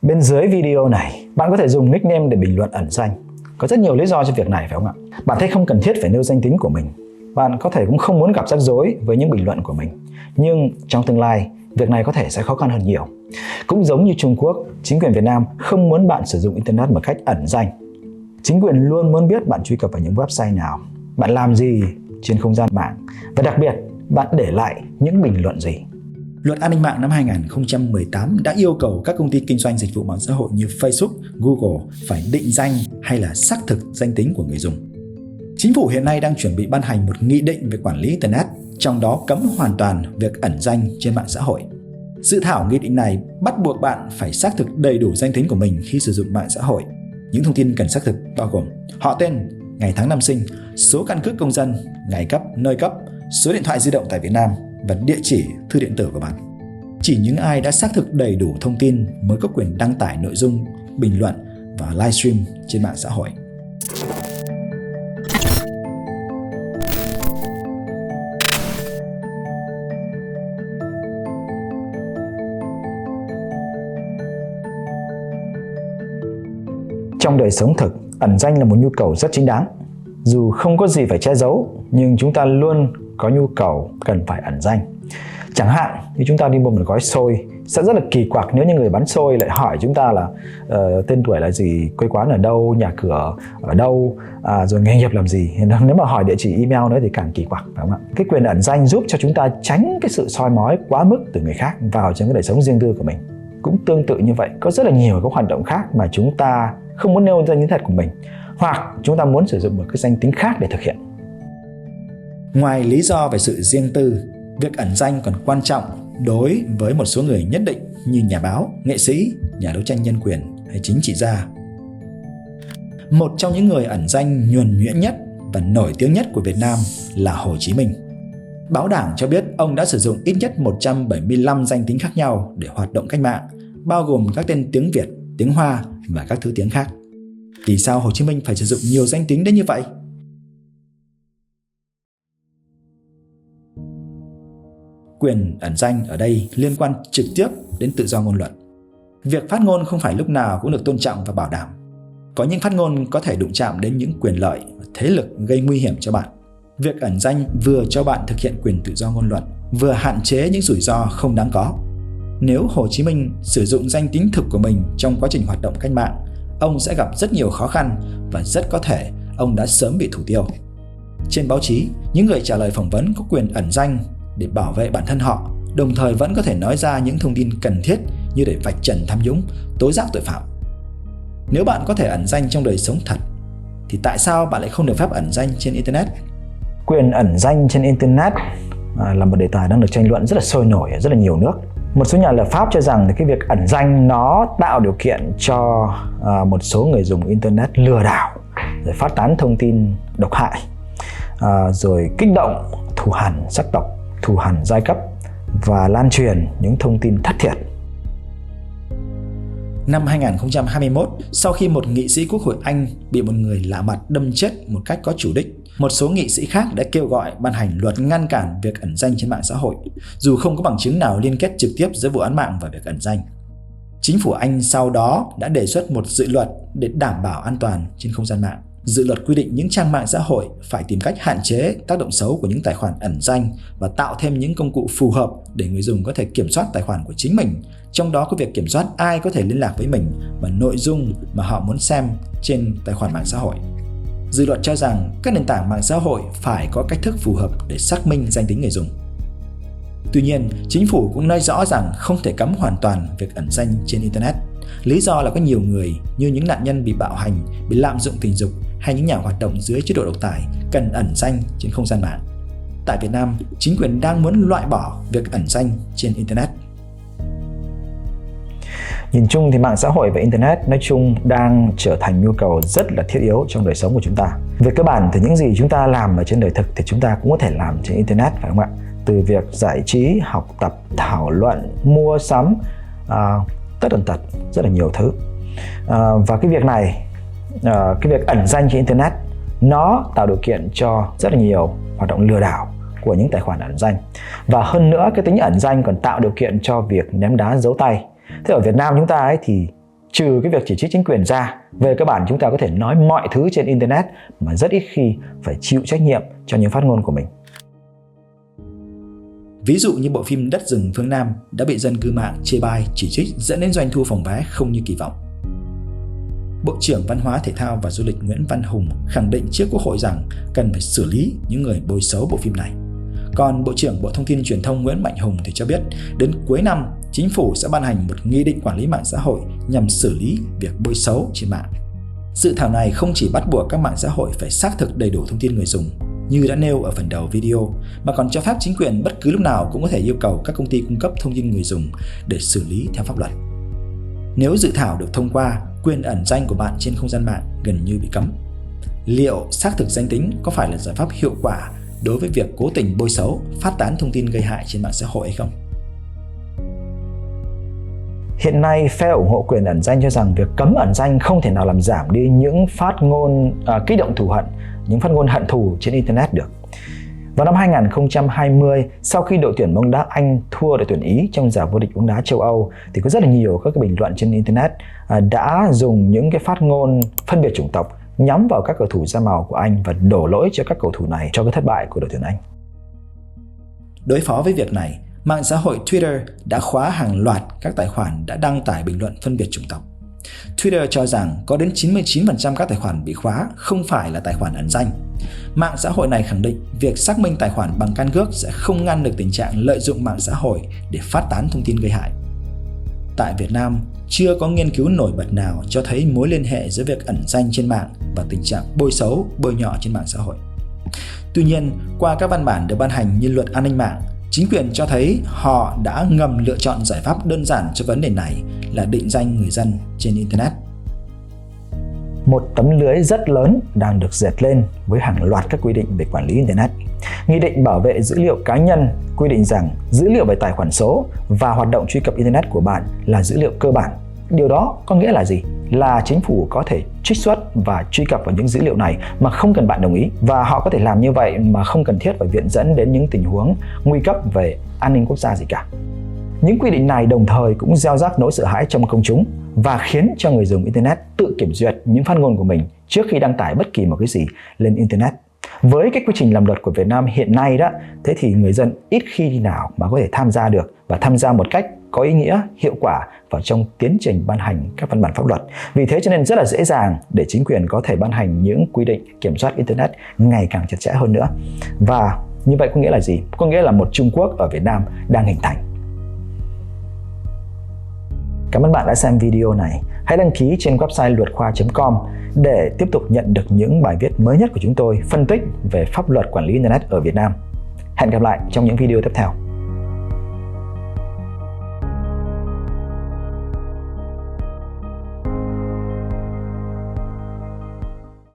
Bên dưới video này, bạn có thể dùng nickname để bình luận ẩn danh. Có rất nhiều lý do cho việc này phải không ạ? Bạn thấy không cần thiết phải nêu danh tính của mình. Bạn có thể cũng không muốn gặp rắc rối với những bình luận của mình. Nhưng trong tương lai, việc này có thể sẽ khó khăn hơn nhiều. Cũng giống như Trung Quốc, chính quyền Việt Nam không muốn bạn sử dụng Internet một cách ẩn danh. Chính quyền luôn muốn biết bạn truy cập vào những website nào, bạn làm gì trên không gian mạng, và đặc biệt, bạn để lại những bình luận gì. Luật an ninh mạng năm 2018 đã yêu cầu các công ty kinh doanh dịch vụ mạng xã hội như Facebook, Google phải định danh hay là xác thực danh tính của người dùng. Chính phủ hiện nay đang chuẩn bị ban hành một nghị định về quản lý Internet, trong đó cấm hoàn toàn việc ẩn danh trên mạng xã hội. Dự thảo nghị định này bắt buộc bạn phải xác thực đầy đủ danh tính của mình khi sử dụng mạng xã hội. Những thông tin cần xác thực bao gồm họ tên, ngày tháng năm sinh, số căn cước công dân, ngày cấp, nơi cấp, số điện thoại di động tại Việt Nam và địa chỉ thư điện tử của bạn. Chỉ những ai đã xác thực đầy đủ thông tin mới có quyền đăng tải nội dung, bình luận và livestream trên mạng xã hội. Trong đời sống thực, ẩn danh là một nhu cầu rất chính đáng. Dù không có gì phải che giấu, nhưng chúng ta luôn có nhu cầu cần phải ẩn danh. Chẳng hạn như chúng ta đi mua một gói xôi, sẽ rất là kỳ quặc nếu như người bán xôi lại hỏi chúng ta là tên tuổi là gì, quê quán ở đâu, nhà cửa ở đâu, rồi nghề nghiệp làm gì. Nếu mà hỏi địa chỉ email nữa thì càng kỳ quặc, phải không ạ? Cái quyền ẩn danh giúp cho chúng ta tránh cái sự soi mói quá mức từ người khác vào trong cái đời sống riêng tư của mình. Cũng tương tự như vậy, có rất là nhiều các hoạt động khác mà chúng ta không muốn nêu danh tính thật của mình, hoặc chúng ta muốn sử dụng một cái danh tính khác để thực hiện. Ngoài lý do về sự riêng tư, việc ẩn danh còn quan trọng đối với một số người nhất định như nhà báo, nghệ sĩ, nhà đấu tranh nhân quyền hay chính trị gia. Một trong những người ẩn danh nhuần nhuyễn nhất và nổi tiếng nhất của Việt Nam là Hồ Chí Minh. Báo Đảng cho biết ông đã sử dụng ít nhất 175 danh tính khác nhau để hoạt động cách mạng, bao gồm các tên tiếng Việt, tiếng Hoa và các thứ tiếng khác. Vì sao Hồ Chí Minh phải sử dụng nhiều danh tính đến như vậy? Quyền ẩn danh ở đây liên quan trực tiếp đến tự do ngôn luận. Việc phát ngôn không phải lúc nào cũng được tôn trọng và bảo đảm. Có những phát ngôn có thể đụng chạm đến những quyền lợi và thế lực gây nguy hiểm cho bạn. Việc ẩn danh vừa cho bạn thực hiện quyền tự do ngôn luận, vừa hạn chế những rủi ro không đáng có. Nếu Hồ Chí Minh sử dụng danh tính thực của mình trong quá trình hoạt động cách mạng, ông sẽ gặp rất nhiều khó khăn và rất có thể ông đã sớm bị thủ tiêu. Trên báo chí, những người trả lời phỏng vấn có quyền ẩn danh để bảo vệ bản thân họ, đồng thời vẫn có thể nói ra những thông tin cần thiết như để vạch trần tham nhũng, tố giác tội phạm. Nếu bạn có thể ẩn danh trong đời sống thật, thì tại sao bạn lại không được phép ẩn danh trên Internet? Quyền ẩn danh trên Internet là một đề tài đang được tranh luận rất là sôi nổi ở rất là nhiều nước. Một số nhà lập pháp cho rằng cái việc ẩn danh nó tạo điều kiện cho một số người dùng Internet lừa đảo, rồi phát tán thông tin độc hại, rồi kích động thù hằn sắc tộc, thù hằn giai cấp và lan truyền những thông tin thất thiệt. Năm 2021, sau khi một nghị sĩ Quốc hội Anh bị một người lạ mặt đâm chết một cách có chủ đích, một số nghị sĩ khác đã kêu gọi ban hành luật ngăn cản việc ẩn danh trên mạng xã hội, dù không có bằng chứng nào liên kết trực tiếp giữa vụ án mạng và việc ẩn danh. Chính phủ Anh sau đó đã đề xuất một dự luật để đảm bảo an toàn trên không gian mạng. Dự luật quy định những trang mạng xã hội phải tìm cách hạn chế tác động xấu của những tài khoản ẩn danh và tạo thêm những công cụ phù hợp để người dùng có thể kiểm soát tài khoản của chính mình, trong đó có việc kiểm soát ai có thể liên lạc với mình và nội dung mà họ muốn xem trên tài khoản mạng xã hội. Dự luật cho rằng các nền tảng mạng xã hội phải có cách thức phù hợp để xác minh danh tính người dùng. Tuy nhiên, chính phủ cũng nói rõ rằng không thể cấm hoàn toàn việc ẩn danh trên Internet. Lý do là có nhiều người như những nạn nhân bị bạo hành, bị lạm dụng tình dục hay những nhà hoạt động dưới chế độ độc tài cần ẩn danh trên không gian mạng. Tại Việt Nam, chính quyền đang muốn loại bỏ việc ẩn danh trên Internet. Nhìn chung thì mạng xã hội và Internet nói chung đang trở thành nhu cầu rất là thiết yếu trong đời sống của chúng ta. Về cơ bản thì những gì chúng ta làm ở trên đời thực thì chúng ta cũng có thể làm trên Internet, phải không ạ? Từ việc giải trí, học tập, thảo luận, mua sắm, tất tần tật, rất là nhiều thứ. Và cái việc này, cái việc ẩn danh trên Internet nó tạo điều kiện cho rất là nhiều hoạt động lừa đảo của những tài khoản ẩn danh. Và hơn nữa, cái tính ẩn danh còn tạo điều kiện cho việc ném đá giấu tay. Thế ở Việt Nam chúng ta ấy thì Trừ cái việc chỉ trích chính quyền ra, về cơ bản chúng ta có thể nói mọi thứ trên Internet mà rất ít khi phải chịu trách nhiệm cho những phát ngôn của mình. Ví dụ như bộ phim Đất rừng phương Nam đã bị dân cư mạng chê bai, chỉ trích dẫn đến doanh thu phòng vé không như kỳ vọng. Bộ trưởng Văn hóa, Thể thao và Du lịch Nguyễn Văn Hùng khẳng định trước Quốc hội rằng cần phải xử lý những người bôi xấu bộ phim này. Còn Bộ trưởng Bộ Thông tin Truyền thông Nguyễn Mạnh Hùng thì cho biết đến cuối năm, chính phủ sẽ ban hành một nghị định quản lý mạng xã hội nhằm xử lý việc bôi xấu trên mạng. Dự thảo này không chỉ bắt buộc các mạng xã hội phải xác thực đầy đủ thông tin người dùng như đã nêu ở phần đầu video, mà còn cho phép chính quyền bất cứ lúc nào cũng có thể yêu cầu các công ty cung cấp thông tin người dùng để xử lý theo pháp luật. Nếu dự thảo được thông qua, quyền ẩn danh của bạn trên không gian mạng gần như bị cấm. Liệu xác thực danh tính có phải là giải pháp hiệu quả đối với việc cố tình bôi xấu, phát tán thông tin gây hại trên mạng xã hội hay không? Hiện nay, phe ủng hộ quyền ẩn danh cho rằng việc cấm ẩn danh không thể nào làm giảm đi những phát ngôn kích động thù hận, những phát ngôn hận thù trên Internet được. Vào năm 2020, sau khi đội tuyển bóng đá Anh thua đội tuyển Ý trong giải vô địch bóng đá châu Âu, thì có rất là nhiều các cái bình luận trên Internet đã dùng những cái phát ngôn phân biệt chủng tộc nhắm vào các cầu thủ da màu của Anh và đổ lỗi cho các cầu thủ này cho cái thất bại của đội tuyển Anh. Đối phó với việc này, mạng xã hội Twitter đã khóa hàng loạt các tài khoản đã đăng tải bình luận phân biệt chủng tộc. Twitter cho rằng có đến 99% các tài khoản bị khóa không phải là tài khoản ẩn danh. Mạng xã hội này khẳng định việc xác minh tài khoản bằng căn cước sẽ không ngăn được tình trạng lợi dụng mạng xã hội để phát tán thông tin gây hại. Tại Việt Nam, chưa có nghiên cứu nổi bật nào cho thấy mối liên hệ giữa việc ẩn danh trên mạng và tình trạng bôi xấu, bôi nhọ trên mạng xã hội. Tuy nhiên, qua các văn bản được ban hành như luật an ninh mạng, chính quyền cho thấy họ đã ngầm lựa chọn giải pháp đơn giản cho vấn đề này là định danh người dân trên Internet. Một tấm lưới rất lớn đang được dệt lên với hàng loạt các quy định về quản lý Internet. Nghị định bảo vệ dữ liệu cá nhân quy định rằng dữ liệu về tài khoản số và hoạt động truy cập Internet của bạn là dữ liệu cơ bản. Điều đó có nghĩa là gì? Là chính phủ có thể trích xuất và truy cập vào những dữ liệu này mà không cần bạn đồng ý, và họ có thể làm như vậy mà không cần thiết phải viện dẫn đến những tình huống nguy cấp về an ninh quốc gia gì cả. Những quy định này đồng thời cũng gieo rắc nỗi sợ hãi trong công chúng và khiến cho người dùng Internet tự kiểm duyệt những phát ngôn của mình trước khi đăng tải bất kỳ một cái gì lên Internet. Với cái quy trình làm luật của Việt Nam hiện nay đó, thế thì người dân ít khi nào mà có thể tham gia được và tham gia một cách có ý nghĩa, hiệu quả vào trong tiến trình ban hành các văn bản pháp luật. Vì thế cho nên rất là dễ dàng để chính quyền có thể ban hành những quy định kiểm soát Internet ngày càng chặt chẽ hơn nữa. Và như vậy có nghĩa là gì? Có nghĩa là một Trung Quốc ở Việt Nam đang hình thành. Cảm ơn bạn đã xem video này. Hãy đăng ký trên website luotkhoa.com để tiếp tục nhận được những bài viết mới nhất của chúng tôi phân tích về pháp luật quản lý Internet ở Việt Nam. Hẹn gặp lại trong những video tiếp theo.